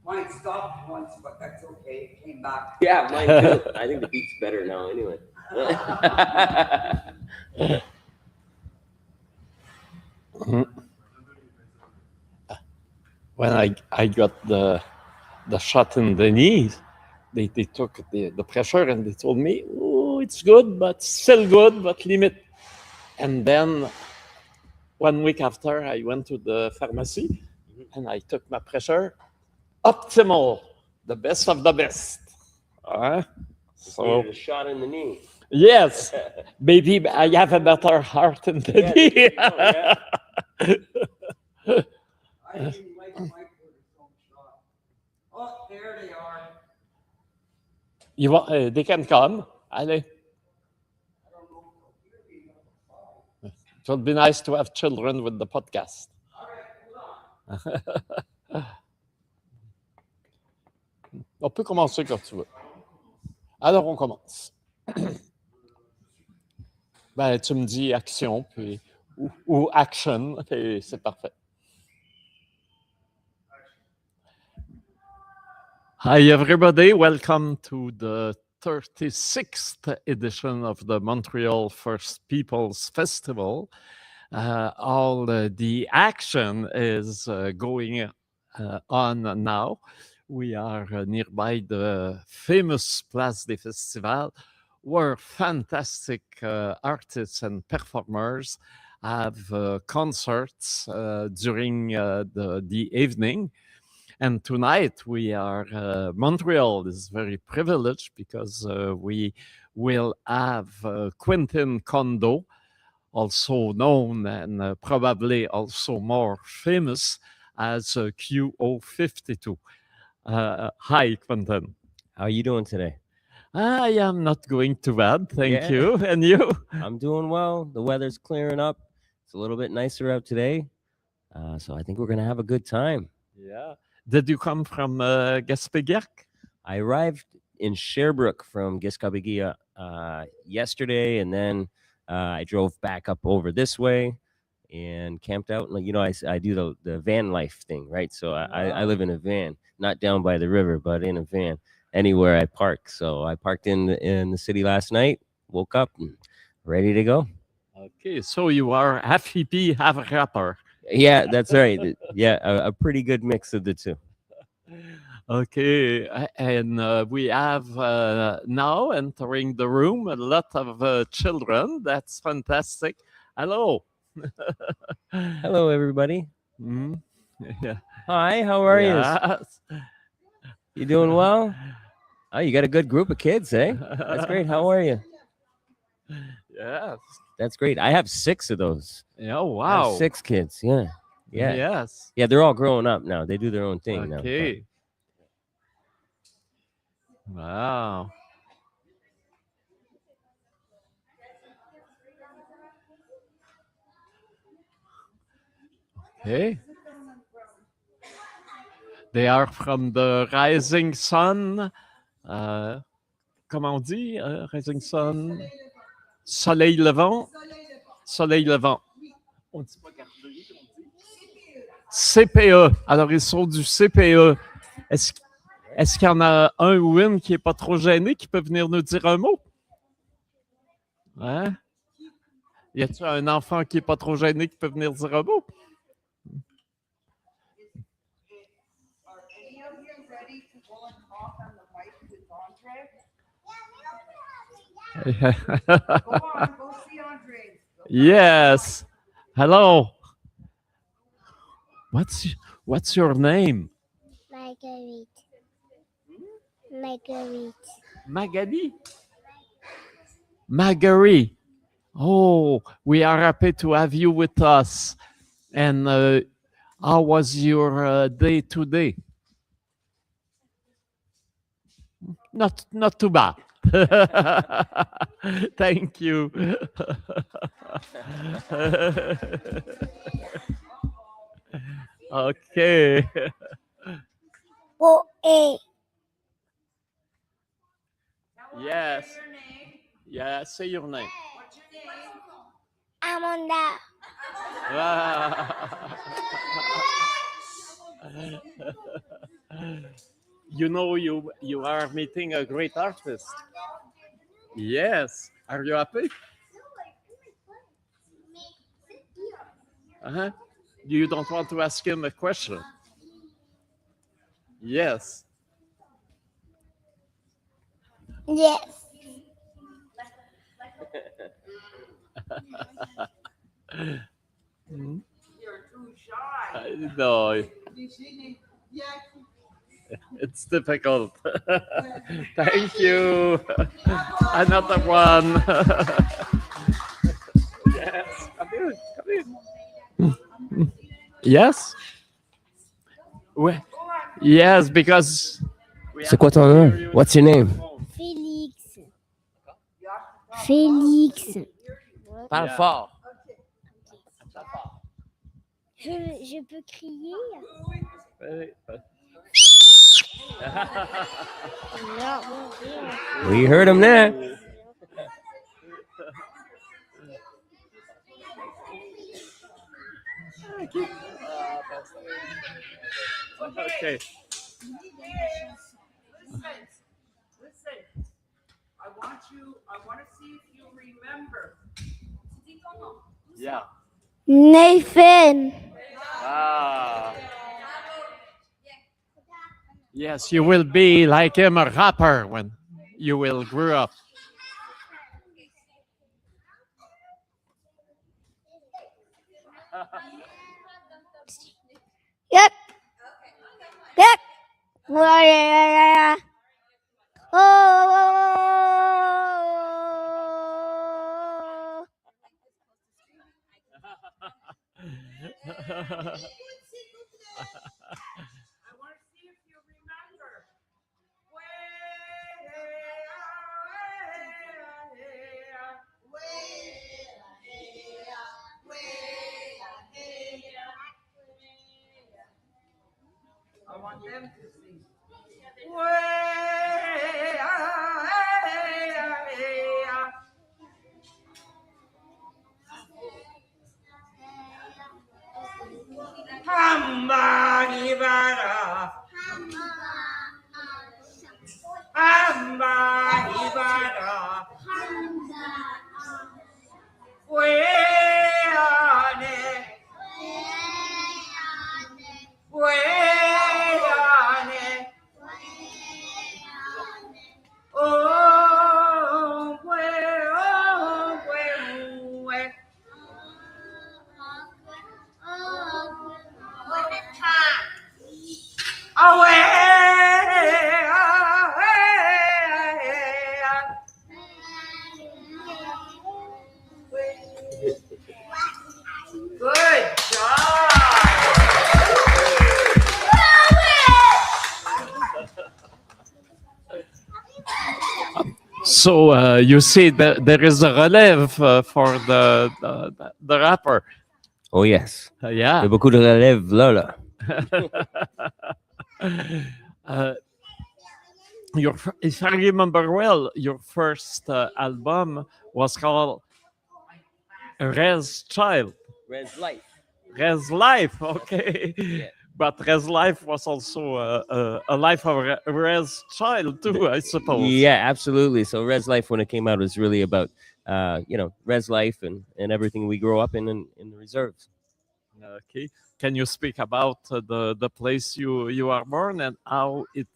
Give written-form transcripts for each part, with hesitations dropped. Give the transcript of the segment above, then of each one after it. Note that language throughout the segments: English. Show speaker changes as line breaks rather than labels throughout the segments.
Mine stopped once, but that's okay. It came back.
Yeah, mine too. I think the beat's better now anyway.
When I got the shot in the knees, they took the pressure and they told me, oh, it's good, but still good, but limit. And then 1 week after, I went to the pharmacy and I took my pressure. Optimal, the best of the best.
So a shot in the knee.
Yes, maybe I have a better heart in the knee.
I didn't like Mike with his own shot. Oh, there they are.
You want? They can come. Allez.
I don't know if they'll hear me.
It would be nice to have children with the podcast.
All right, hold on.
On peut commencer quand tu veux. Alors, on commence. Ben, tu me dis action, puis, ou action, et c'est parfait. Hi, everybody. Welcome to the 36th edition of the Montreal First Peoples Festival. All the action is going on now. We are nearby the famous Place des Festivals, where fantastic artists and performers have concerts during the evening. And tonight we are, Montreal is very privileged because we will have Quentin Kondo, also known and probably also more famous as QO52. Hi, Quentin.
How are you doing today?
I am not going too bad, thank you. And you?
I'm doing well. The weather's clearing up. It's a little bit nicer out today. So I think we're going to have a good time.
Yeah. Did you come from Gaspésiac?
I arrived in Sherbrooke from Gaspésiac yesterday, and then I drove back up over this way and camped out. You know, I do the van life thing, right? So I live in a van, not down by the river, but in a van, anywhere I park. So I parked in the city last night, woke up, and ready to go.
Okay, so you are half hippie, half rapper.
Yeah, that's right. Yeah, a pretty good mix of the two.
Okay, and we have now entering the room a lot of children. That's fantastic. Hello.
Hello, everybody.
Mm-hmm. Yeah.
Hi, how are you? You doing well? Oh, you got a good group of kids, eh? That's great. How are you?
Yes.
That's great. I have 6 of those.
Oh, wow.
I have 6 kids. Yeah. Yeah.
Yes.
Yeah, they're all growing up now. They do their own thing now.
Okay. Wow. Okay. They are from the Rising Sun. Comment on dit? Rising Sun? Soleil levant? Soleil levant. On dit pas garder, on dit CPE. Alors, ils sont du CPE. Est-ce qu'il y en a un ou une qui n'est pas trop gêné, qui peut venir nous dire un mot? Hein? Y a-t-il un enfant qui n'est pas trop gêné qui peut venir dire un mot?
Go on, go see Andre.
Yes. Hello. What's your name?
Marguerite. Marguerite.
Magali? Marguerite. Oh, we are happy to have you with us. And how was your day today? Not too bad. Thank you. Okay. Yes. Yeah, say your name.
What's your name?
Amanda.
You know, you are meeting a great artist. Yes. Are you happy? Uh-huh. You don't want to ask him a question? Yes.
Yes.
You're too shy.
No,
Yeah.
it's difficult. Thank you. Another one. Yes. Come here. Come here. Yes. We- Yes, because. we
C'est
have
quoi
to
ton
hear
nom?
you
What's
in
your
the
name?
microphone.
Félix. Félix.
Parle
Yeah.
fort.
Je peux crier? Non, mon Dieu.
We heard him there.
Okay.
Listen. I want to see if you remember.
Yeah.
Nathan.
Ah. Yes, you will be like him, a rapper, when you will grow up.
Yep. Yep. Yeah. Oh.
I want to see if you remember. I want them to sing. Hamba Hibara. Weane. Weane. Oh, we, we. Good job.
So you see that there is a relève for the rapper.
Oh yes. Il y
Yeah.
a beaucoup de relèves là.
Uh, if I remember well, your first album was called Res Child.
Red's life.
Res Life, okay.
Yeah.
But Res Life was also a life of Res Child too, I suppose.
Yeah, absolutely. So Red's life, when it came out, was really about Red's life and everything we grow up in the reserves.
Okay. Can you speak about the place you are born and how it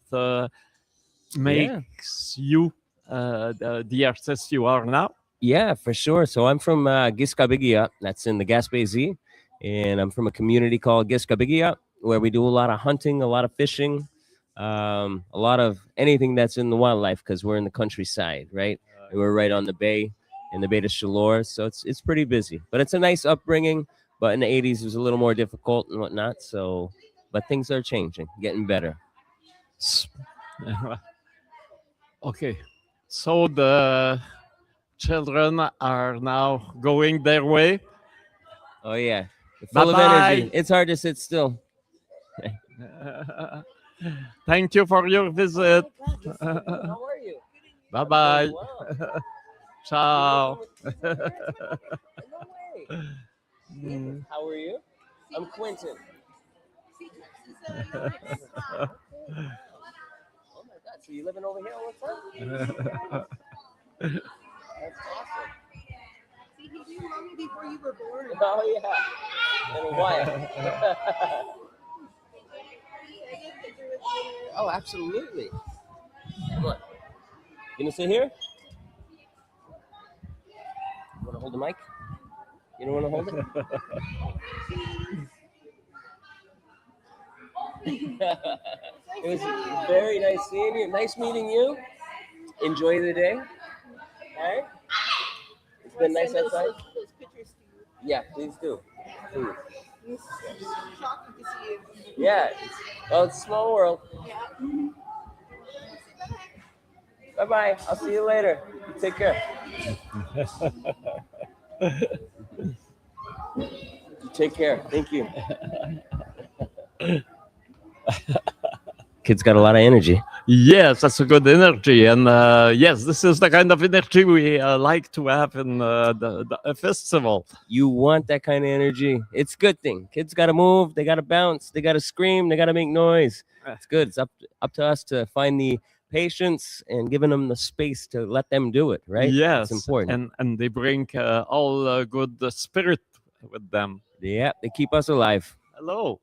makes you the artist you are now?
Yeah, for sure. So I'm from Giscabigia. That's in the Gaspésie. And I'm from a community called Giscabigia, where we do a lot of hunting, a lot of fishing, a lot of anything that's in the wildlife, because we're in the countryside, right? And we're right on the bay, in the Bay de Chaleur. So it's pretty busy. But it's a nice upbringing. But in the 80s, it was a little more difficult and whatnot. So, but things are changing, getting better.
Okay. So the children are now going their way.
Oh, yeah. Full of
Bye-bye.
energy. It's hard to sit still.
Thank you for your visit.
How are you?
Bye bye.
Wow.
Ciao.
No way. How are you? I'm Quentin. Oh my God! So you living over here all the time? That's awesome.
See, he knew mommy before you were born.
Oh yeah. And why? Oh, absolutely. Come on. You gonna sit here? You wanna hold the mic? You don't wanna hold it? It was very nice seeing you. Nice meeting you. Enjoy the day. All right. It's been nice outside.
Those pictures to you.
Yeah, please do. Please.
It's shocking to see you.
Yeah. Well, it's a small world. Bye bye. I'll see you later. You take care. You take care. Thank you. Kid's got a lot of energy.
Yes, that's a good energy. And yes, this is the kind of energy we like to have in the festival.
You want that kind of energy. It's a good thing. Kids got to move. They got to bounce. They got to scream. They got to make noise. It's good. It's up to us to find the patience and giving them the space to let them do it, right?
Yes,
It's important.
And they bring all good spirit with them.
Yeah, they keep us alive.
Hello.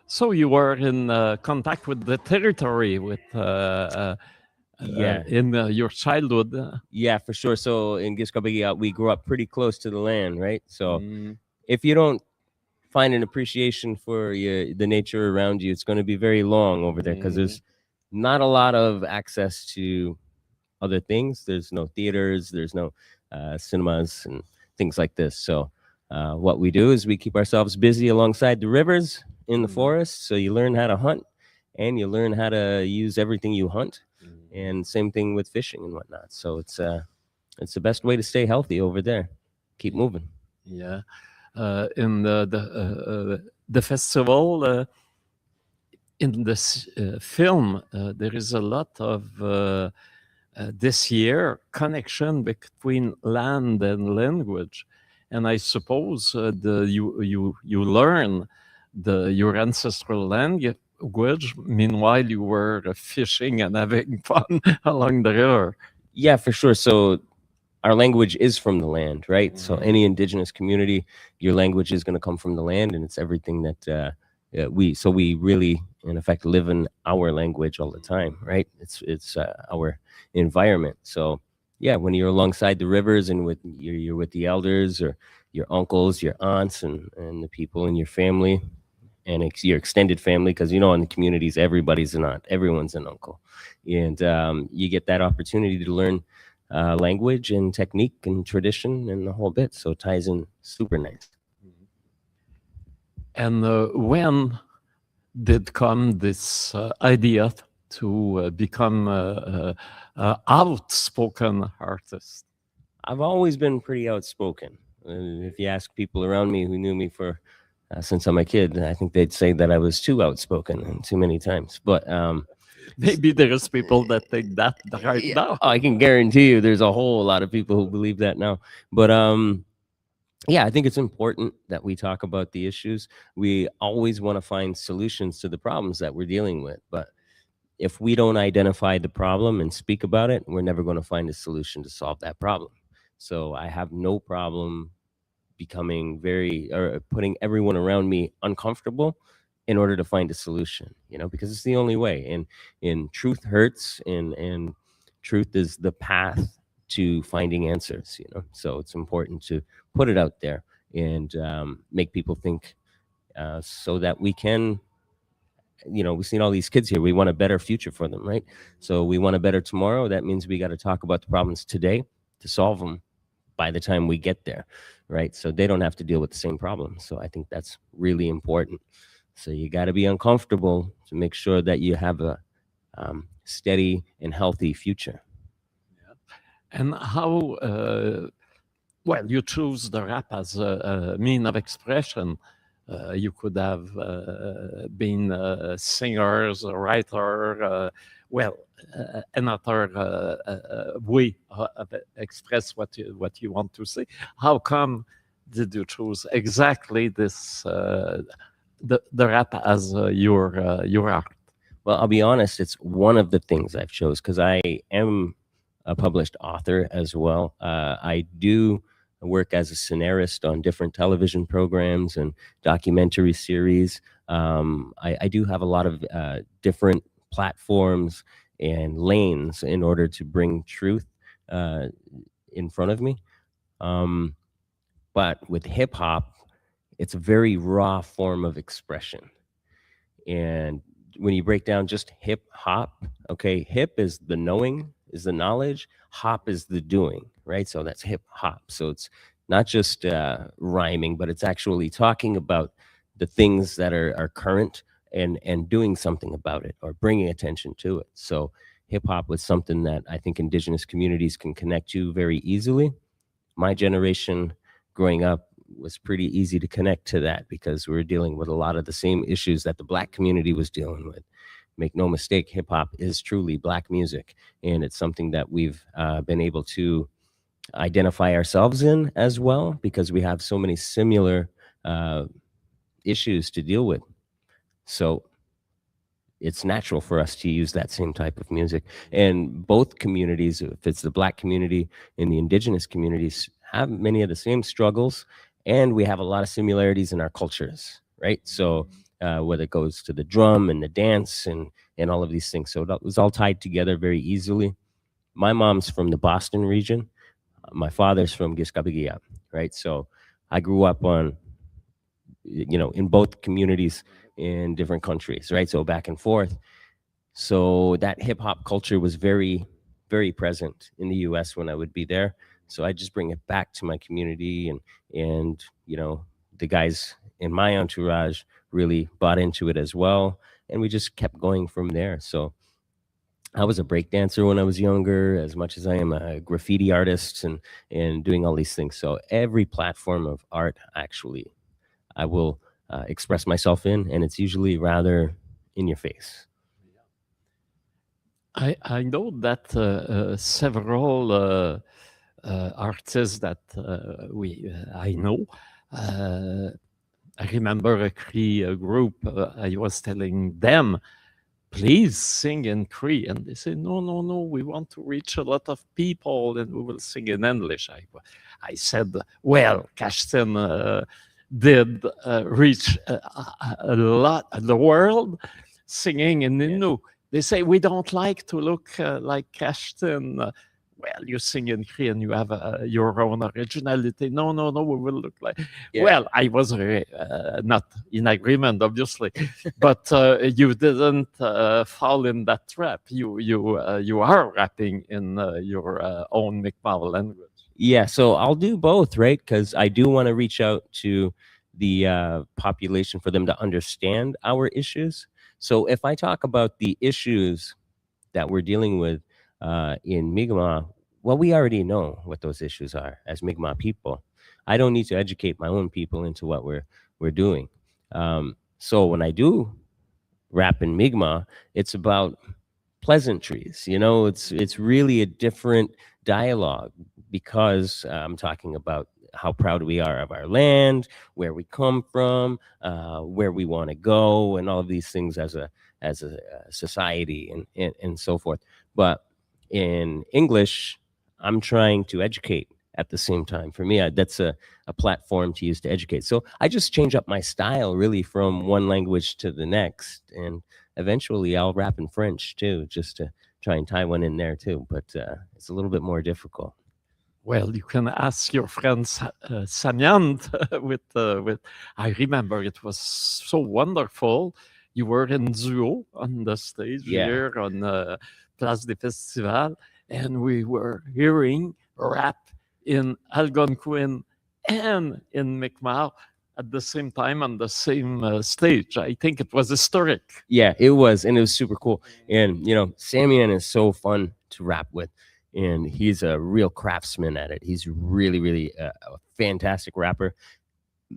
So you were in contact with the territory with in your childhood.
Yeah, for sure. So in Giscabéguia, we grew up pretty close to the land, right? So
Mm.
if you don't find an appreciation for the nature around you, it's going to be very long over there because there's not a lot of access to other things. There's no theaters, there's no cinemas and things like this. So what we do is we keep ourselves busy alongside the rivers in the forest. So you learn how to hunt and you learn how to use everything you hunt. And same thing with fishing and whatnot. So it's the best way to stay healthy over there. Keep moving.
Yeah. In the festival, in this film, there is a lot of this year connection between land and language, and I suppose you learn your ancestral language. Meanwhile, you were fishing and having fun along the river.
Yeah, for sure. So our language is from the land, right? So any indigenous community, your language is going to come from the land, and it's everything that we really, in effect, live in our language all the time, right? It's our environment. So yeah, when you're alongside the rivers and you're with the elders or your uncles, your aunts, and the people in your family, and your extended family, because in the communities, everybody's an aunt, everyone's an uncle, and you get that opportunity to learn language and technique and tradition and the whole bit. So it ties in super nice.
And when did come this idea to become an outspoken artist?
I've always been pretty outspoken. If you ask people around me who knew me for since I'm a kid, I think they'd say that I was too outspoken and too many times. But
maybe there's people that think that right now.
I can guarantee you there's a whole lot of people who believe that now. But yeah, I think it's important that we talk about the issues. We always want to find solutions to the problems that we're dealing with. But if we don't identify the problem and speak about it, we're never going to find a solution to solve that problem. So I have no problem becoming putting everyone around me uncomfortable in order to find a solution, because it's the only way. And truth hurts, and truth is the path to finding answers, So it's important to put it out there and make people think so that we can, we've seen all these kids here. We want a better future for them, right? So we want a better tomorrow. That means we got to talk about the problems today to solve them by the time we get there, right? So they don't have to deal with the same problems. So I think that's really important. So you got to be uncomfortable to make sure that you have a steady and healthy future.
And how, you choose the rap as a mean of expression. You could have been singers, a writer, another way of express what you want to say. How come did you choose exactly this the rap as your art?
Well, I'll be honest, it's one of the things I've chose because I am a published author as well. I do work as a scenarist on different television programs and documentary series. I do have a lot of different platforms and lanes in order to bring truth in front of me. But with hip hop, it's a very raw form of expression. And when you break down just hip hop, okay, hip is the knowing, is the knowledge, hop is the doing, right? So that's hip hop. So it's not just rhyming, but it's actually talking about the things that are current and doing something about it or bringing attention to it. So hip hop was something that I think Indigenous communities can connect to very easily. My generation growing up was pretty easy to connect to that because we were dealing with a lot of the same issues that the Black community was dealing with. Make no mistake, hip hop is truly Black music, and it's something that we've been able to identify ourselves in as well because we have so many similar issues to deal with. So it's natural for us to use that same type of music. And both communities, if it's the Black community and the Indigenous communities, have many of the same struggles, and we have a lot of similarities in our cultures, right? So whether it goes to the drum and the dance and all of these things. So that was all tied together very easily. My mom's from the Boston region. My father's from Giskabigia, right? So I grew up on, in both communities in different countries, right? So back and forth. So that hip hop culture was very, very present in the US when I would be there. So I just bring it back to my community and the guys in my entourage really bought into it as well. And we just kept going from there. So I was a break dancer when I was younger, as much as I am a graffiti artist and doing all these things. So every platform of art, actually, I will express myself in, and it's usually rather in your face.
I know that several artists that I know. I remember a Cree group. I was telling them, please sing in Cree, and they say, no, we want to reach a lot of people, and we will sing in English. I said, well, Kashtin did reach a lot of the world singing in Innu. They say we don't like to look like Kashtin. Well, you sing in Cree and you have your own originality. No, we will look like. Yeah. Well, I was not in agreement, obviously, but you didn't fall in that trap. You are rapping in your own Mi'kmaq language.
Yeah, so I'll do both, right? Because I do want to reach out to the population for them to understand our issues. So if I talk about the issues that we're dealing with in Mi'kmaq, well, we already know what those issues are as Mi'kmaq people. I don't need to educate my own people into what we're doing. So when I do rap in Mi'kmaq, it's about pleasantries. It's really a different dialogue because I'm talking about how proud we are of our land, where we come from, where we want to go, and all of these things as a society and so forth. But in English, I'm trying to educate at the same time. For me, that's a platform to use to educate. So I just change up my style really from one language to the next. And eventually I'll rap in French too, just to try and tie one in there too. But it's a little bit more difficult.
Well, you can ask your friend Samiant with. I remember it was so wonderful. You were in duo on the stage here on Place des Festivals, and we were hearing rap in Algonquin and in Mi'kmaq at the same time on the same stage. I think it was historic.
Yeah, it was, and it was super cool. And Samian is so fun to rap with. And he's a real craftsman at it. He's really, really a fantastic rapper.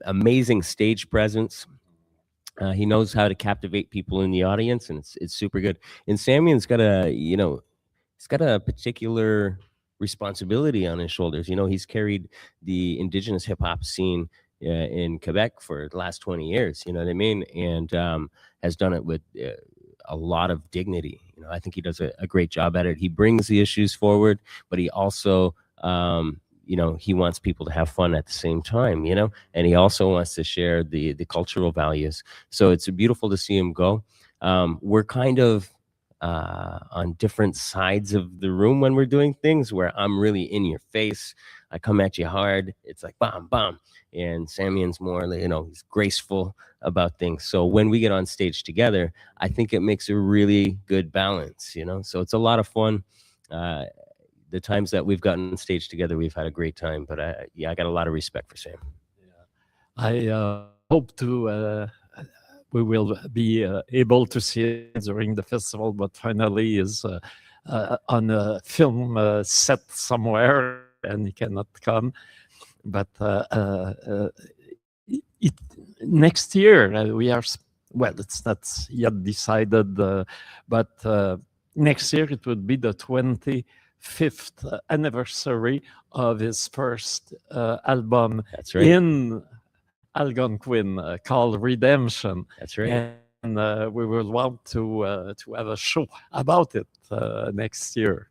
amazing stage presence. He knows how to captivate people in the audience, and it's super good. And Samian's got he's got a particular responsibility on his shoulders. He's carried the indigenous hip hop scene in Quebec for the last 20 years. You know what I mean? And has done it with a lot of dignity. I think he does a great job at it. He brings the issues forward, but he also he wants people to have fun at the same time, and he also wants to share the cultural values. So it's beautiful to see him go. We're kind of on different sides of the room when we're doing things, where I'm really in your face. I come at you hard. It's like bam, bam. And Samian's more, he's graceful about things. So when we get on stage together, I think it makes a really good balance, So it's a lot of fun. The times that we've gotten on stage together, we've had a great time. But I got a lot of respect for Sam.
I hope to we will be able to see it during the festival, but finally is on a film set somewhere and he cannot come. But next year we are, well, it's not yet decided, but next year it would be the 25th anniversary of his first album.
That's right.
In Algonquin called Redemption.
That's right.
And we will want to have a show about it next year.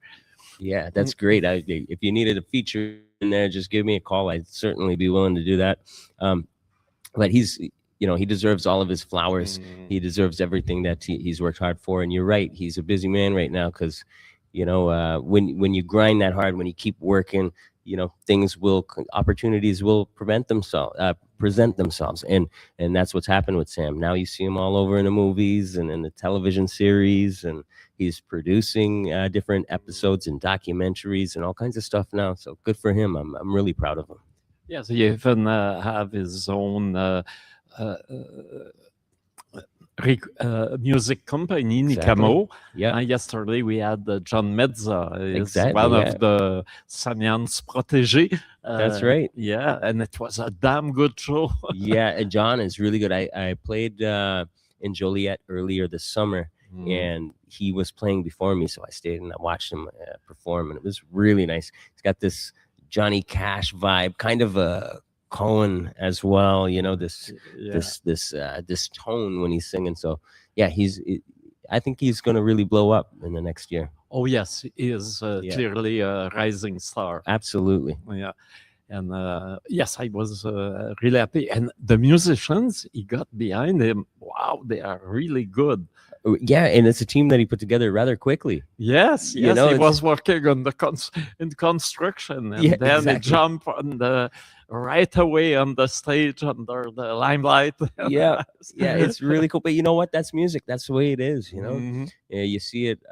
Yeah, that's great. If you needed a feature in there, just give me a call. I'd certainly be willing to do that. But he's, he deserves all of his flowers. He deserves everything that he's worked hard for. And you're right, he's a busy man right now because, when you grind that hard, when you keep working, opportunities will present themselves, and that's what's happened with Sam. Now you see him all over in the movies and in the television series, and he's producing different episodes and documentaries and all kinds of stuff now. So good for him. I'm really proud of him.
Yes, he even have his own music company, Nicamo.
Yeah.
Yesterday we had John Medza,
Exactly,
one of the Samians protégés.
That's right.
Yeah, and it was a damn good show.
Yeah, and John is really good. I played in Joliet earlier this summer, and he was playing before me, so I stayed and I watched him perform, and it was really nice. He's got this Johnny Cash vibe, kind of a Cohen as well, this tone when he's singing. So yeah, I think he's going to really blow up in the next year.
Oh yes, he is clearly a rising star.
Absolutely.
Yeah. And yes, I was really happy. And the musicians he got behind him, wow, they are really good.
Yeah, and it's a team that he put together rather quickly.
Yes, he was working on in construction, and then exactly. He jumped on right away on the stage under the limelight.
Yeah, it's really cool. But you know what? That's music. That's the way it is. Yeah, you see it.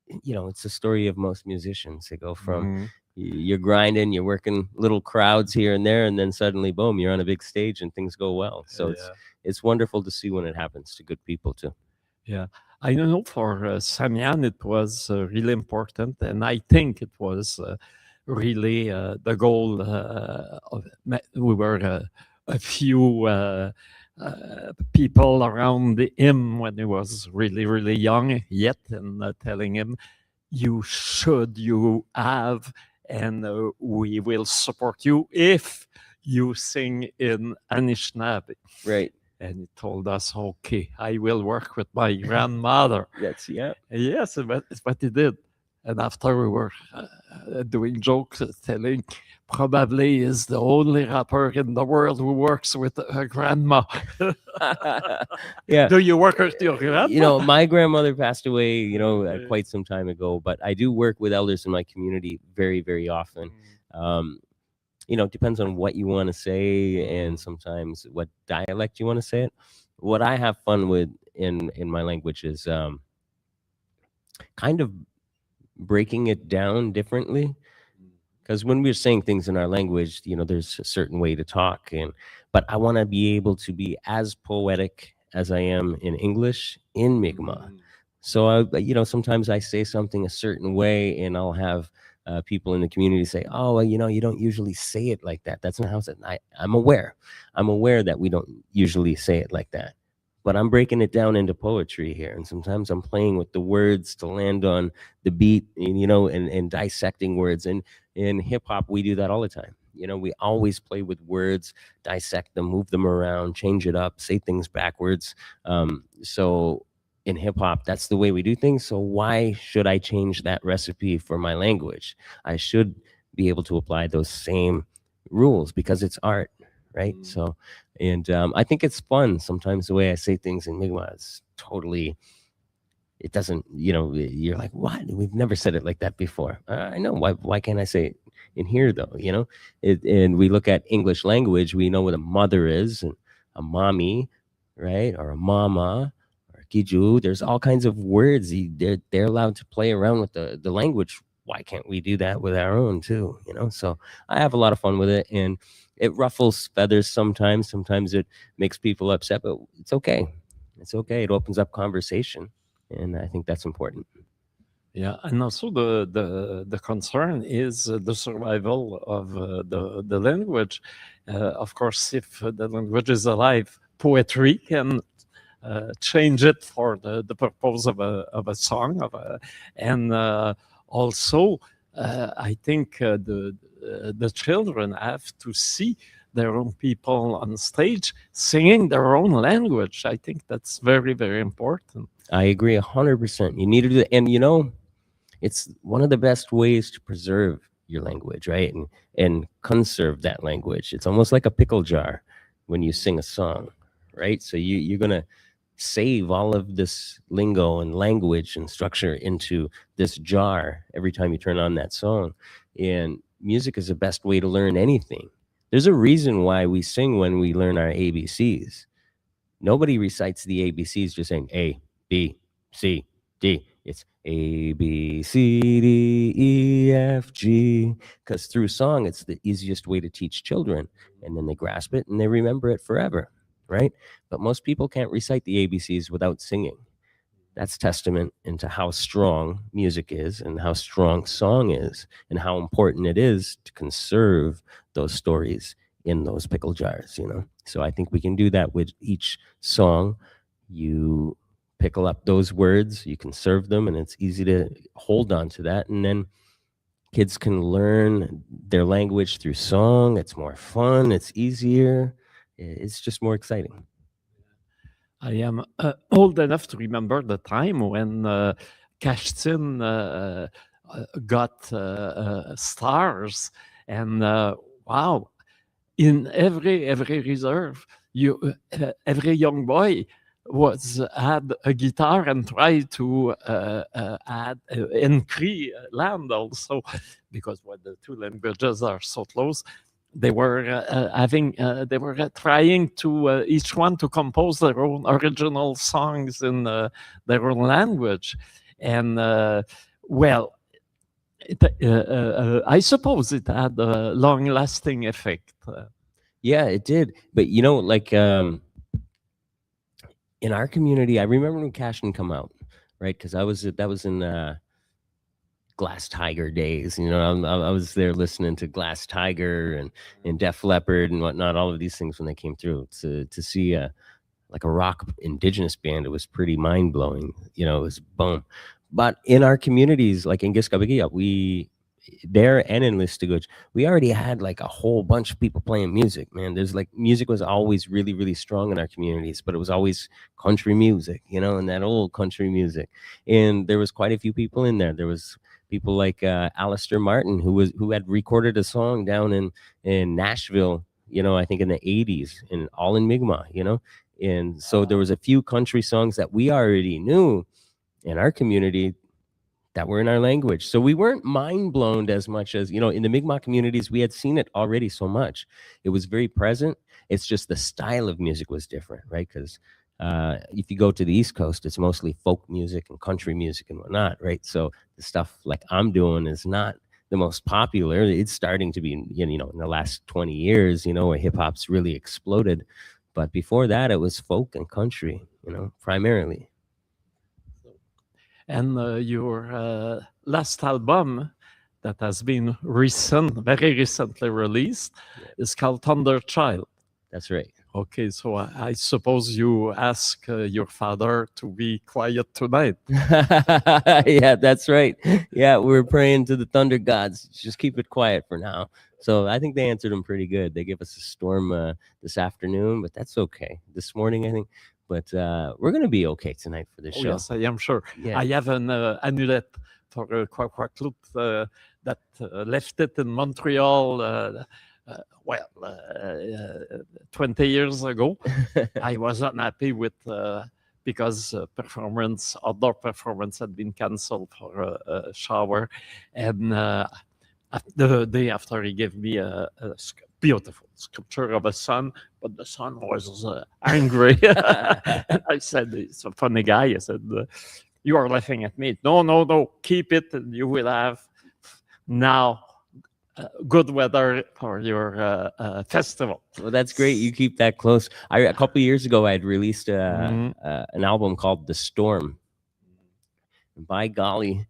It's the story of most musicians. They go from you're grinding, you're working little crowds here and there, and then suddenly, boom, you're on a big stage and things go well. So it's wonderful to see when it happens to good people too.
Yeah, I know for Samian it was really important, and I think it was really the goal. We were a few people around him when he was really, really young yet, and telling him, you have, and we will support you if you sing in Anishinaabe.
Right.
And he told us, okay, I will work with my grandmother.
Yes,
but he did. And after we were doing jokes, telling probably is the only rapper in the world who works with her grandma.
Yeah.
Do you work with your grandma?
My grandmother passed away, quite some time ago, but I do work with elders in my community very, very often. It depends on what you want to say and sometimes what dialect you want to say it. What I have fun with in my language is kind of breaking it down differently. Because when we're saying things in our language, there's a certain way to talk. But I want to be able to be as poetic as I am in English in Mi'kmaq. So, sometimes I say something a certain way and I'll have people in the community say, "Oh, well, you don't usually say it like that. That's not how it's." I'm aware. I'm aware that we don't usually say it like that, but I'm breaking it down into poetry here, and sometimes I'm playing with the words to land on the beat, and dissecting words. And in hip hop, we do that all the time. We always play with words, dissect them, move them around, change it up, say things backwards. So in hip hop, that's the way we do things. So why should I change that recipe for my language? I should be able to apply those same rules because it's art, right? So, and I think it's fun sometimes the way I say things in Mi'kmaq is totally. It doesn't, you're like, what? We've never said it like that before. I know. Why can't I say it in here though? And we look at English language. We know what a mother is and a mommy, right? Or a mama or kiju. There's all kinds of words. They're allowed to play around with the language. Why can't we do that with our own too? So I have a lot of fun with it, and it ruffles feathers sometimes. Sometimes it makes people upset, but it's okay. It's okay. It opens up conversation. And I think that's important.
Yeah, and also the concern is the survival of the language. Of course, if the language is alive, poetry can change it for the purpose of a song. And also, I think the children have to see their own people on stage singing their own language. I think that's very, very important.
I agree 100%. You need to do that. And it's one of the best ways to preserve your language, right? And conserve that language. It's almost like a pickle jar when you sing a song, right? So you're going to save all of this lingo and language and structure into this jar every time you turn on that song. And music is the best way to learn anything. There's a reason why we sing when we learn our ABCs. Nobody recites the ABCs just saying A, B, C, D. It's A, B, C, D, E, F, G. Because through song, it's the easiest way to teach children. And then they grasp it and they remember it forever, right? But most people can't recite the ABCs without singing. That's testament into how strong music is and how strong song is and how important it is to conserve those stories in those pickle jars, So I think we can do that with each song. You pickle up those words, you conserve them, and it's easy to hold on to that. And then kids can learn their language through song. It's more fun. It's easier. It's just more exciting.
I am old enough to remember the time when Kashtin got stars, and wow, in every reserve, every young boy had a guitar and tried to add Cree land also, because when the two languages are so close. They were trying to each one to compose their own original songs in their own language, and well, I suppose it had a long-lasting effect.
Yeah, it did. But like in our community, I remember when Cashin come out, right? Because that was in Glass Tiger days. I was there listening to Glass Tiger and Def Leppard and whatnot, all of these things when they came through. To see like a rock indigenous band, it was pretty mind blowing. It was boom. But in our communities, like in Giskabigia, there and in Listuguj, we already had like a whole bunch of people playing music, man. There's like music was always really, really strong in our communities, but it was always country music, and that old country music. And there was quite a few people in there. There was people like Alistair Martin, who had recorded a song down in Nashville, I think in the 80s, and all in Mi'kmaq, And so there was a few country songs that we already knew in our community that were in our language. So we weren't mind blown as much as, in the Mi'kmaq communities, we had seen it already so much. It was very present. It's just the style of music was different, right? Because if you go to the East Coast, it's mostly folk music and country music and whatnot, right? So the stuff like I'm doing is not the most popular. It's starting to be, in the last 20 years, where hip hop's really exploded. But before that, it was folk and country, primarily.
And your last album that has been very recently released.
Yeah.
It's called Thunder Child.
That's right.
Okay, so I suppose you ask your father to be quiet tonight.
Yeah, that's right. Yeah, we're praying to the thunder gods. Just keep it quiet for now. So I think they answered them pretty good. They gave us a storm this afternoon, but that's okay. This morning, I think. But we're going to be okay tonight for this
Oh,
show.
yes, I am sure.
Yeah.
I have an amulet for Quaquacloop that left it in Montreal, 20 years ago. I was unhappy with because outdoor performance had been cancelled for a shower. And the day after, he gave me a beautiful sculpture of a sun, but the sun was angry. And I said, it's a funny guy. I said, you are laughing at me. No, keep it and you will have now good weather for your festival.
Well, that's great. You keep that close. A couple of years ago, I had released
Mhm.
an album called The Storm. By golly,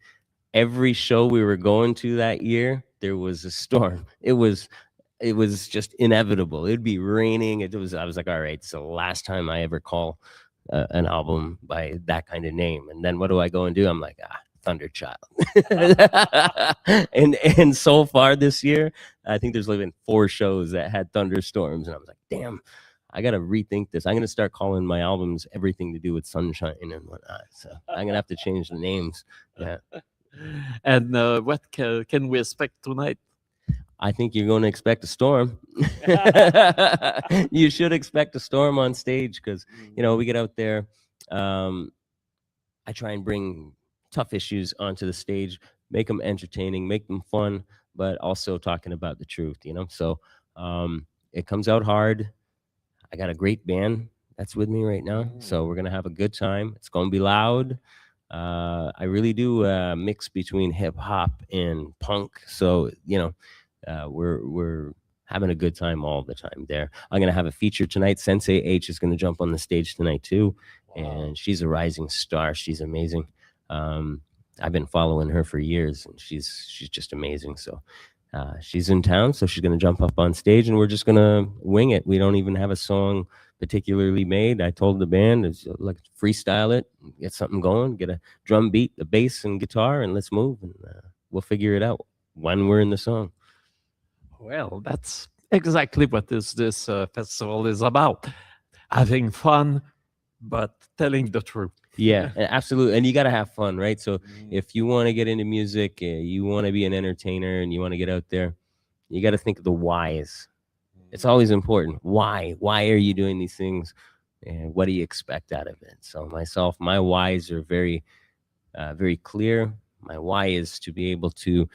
every show we were going to that year, there was a storm. It was just inevitable. It'd be raining. I was like, all right, so last time I ever call an album by that kind of name. And then what do I go and do? I'm like, Thunder Child. and so far this year, I think there's been 4 shows that had thunderstorms, and I was like, damn, I gotta rethink this. I'm gonna start calling my albums everything to do with sunshine and whatnot. So I'm gonna have to change the names. Yeah.
And what can we expect tonight?
I think you're going to expect a storm. You should expect a storm on stage because, we get out there. I try and bring tough issues onto the stage, make them entertaining, make them fun, but also talking about the truth, So it comes out hard. I got a great band that's with me right now. So we're going to have a good time. It's going to be loud. I really do mix between hip hop and punk. So, we're having a good time all the time there. I'm going to have a feature tonight. Sensei H is going to jump on the stage tonight too. Wow. And she's a rising star. She's amazing. I've been following her for years, and she's just amazing. So she's in town, so she's going to jump up on stage, and we're just going to wing it. We don't even have a song particularly made. I told the band, it's like freestyle it, get something going, get a drum beat, the bass and guitar, and let's move, and we'll figure it out when we're in the song.
Well, that's exactly what this festival is about. Having fun, but telling the truth.
Yeah, absolutely. And you got to have fun, right? So if you want to get into music, you want to be an entertainer, and you want to get out there, you got to think of the whys. It's always important. Why? Why are you doing these things? And what do you expect out of it? So my whys are very, very clear. My why is to be able to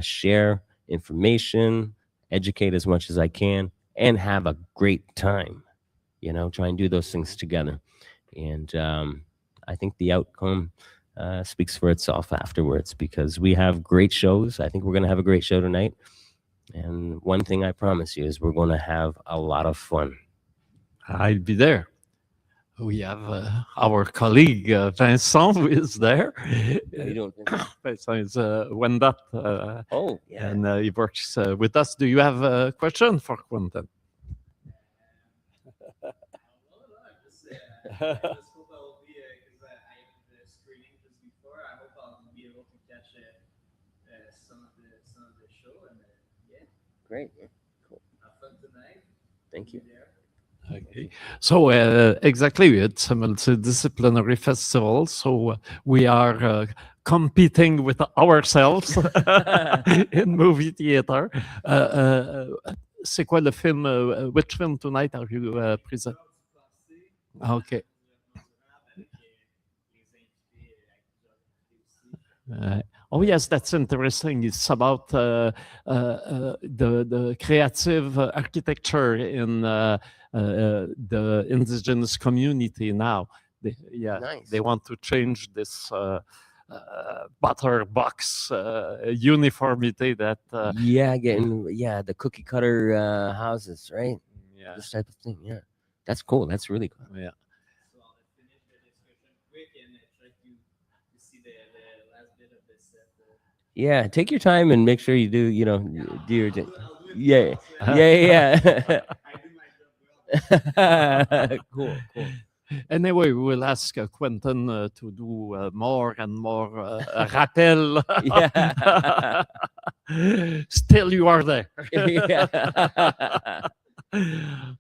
share information, educate as much as I can, and have a great time. Try and do those things together. And I think the outcome speaks for itself afterwards, because we have great shows. I think we're going to have a great show tonight. And one thing I promise you is we're going to have a lot of fun.
I'll be there. We have our colleague Vincent, who is there.
How you doing?
Vincent is Wendat.
Oh, yeah.
And he works with us. Do you have a question for Quentin?
I just hope I'll be, because I have screening this before. I hope I'll be able to catch some of the show, and yeah.
Great. Cool.
Have fun tonight.
Thank you.
Okay. So exactly, it's a multidisciplinary festival. So we are competing with ourselves in movie theater. C'est quoi le film? Which film tonight are you presenting? Okay. Oh yes, that's interesting. It's about the creative architecture in the indigenous community now.
Nice.
They want to change this butter box uniformity that
the cookie cutter houses, right?
Yeah.
This type of thing. Yeah, that's cool. That's really cool.
Yeah.
So I'll finish the discussion quick and try to see the last bit of this set.
Yeah, take your time and make sure you do. You know, do your.
I'll do it
Yeah,
also.
yeah.
I do my job well.
Cool.
Anyway, we will ask Quentin to do more and more rappel.
Yeah.
Still, you are there.
Yeah.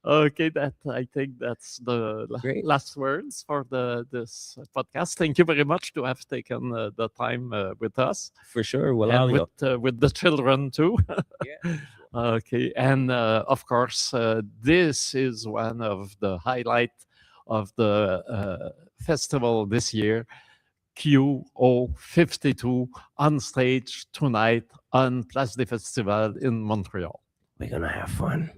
Okay, that I think that's the
Great.
last words for this podcast. Thank you very much to have taken the time with us
For sure. Well,
and with the children too.
yeah.
Okay, and of course, this is one of the highlight of the festival this year. QO52 on stage tonight on Place des Festivals in Montreal.
We're gonna have fun.